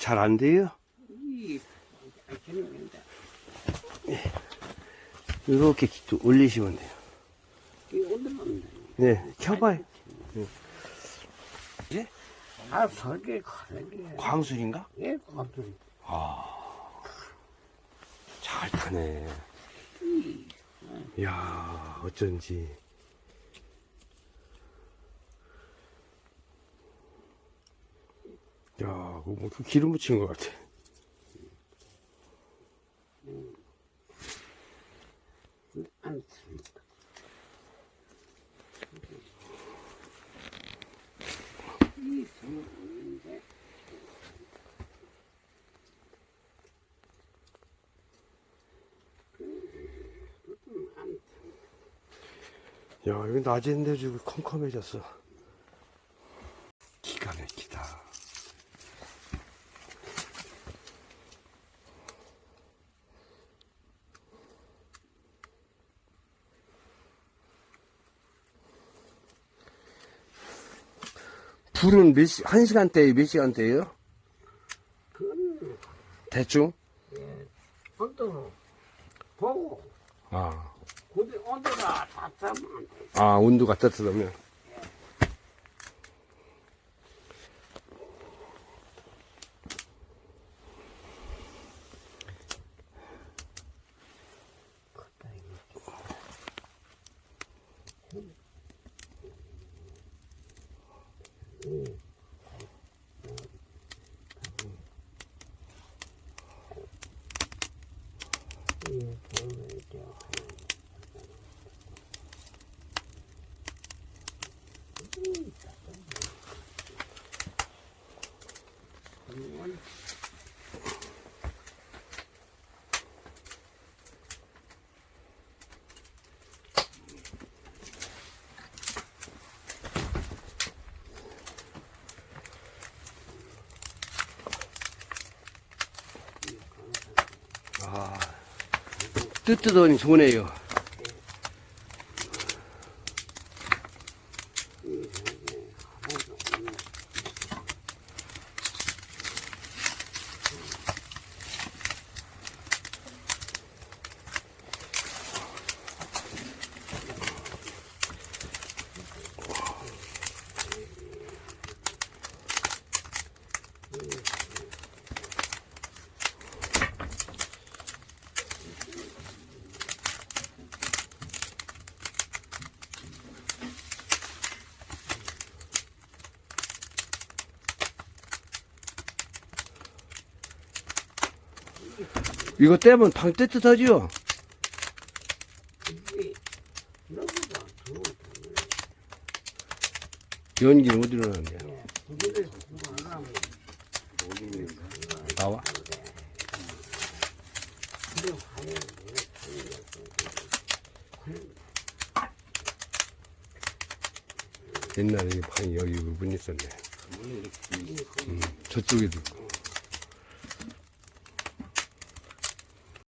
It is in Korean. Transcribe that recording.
잘 안 돼요? 이렇게 올리시면 돼요. 네, 켜봐요. 네. 아, 설계 가는 광술인가? 예, 광술. 잘 타네. 이야, 어쩐지. 야, 뭐 기름 묻힌 것 같아. 안 야, 여기 낮인데 지금 컴컴해졌어. 기가 막히다. 불은 한 시간대에 몇 시간대예요? 그건, 대충? 예, 온도 보고, 아, 고대 온도가 다 싸면 아, 온도가 따뜻하면. 아, 뜨뜻하니 좋네요. 이거 떼면 방 뜨뜻하지요? 연기는 어디로 나는데요? 나와? 옛날에 이 방이 여기 문 있었네. 저쪽에도 있고.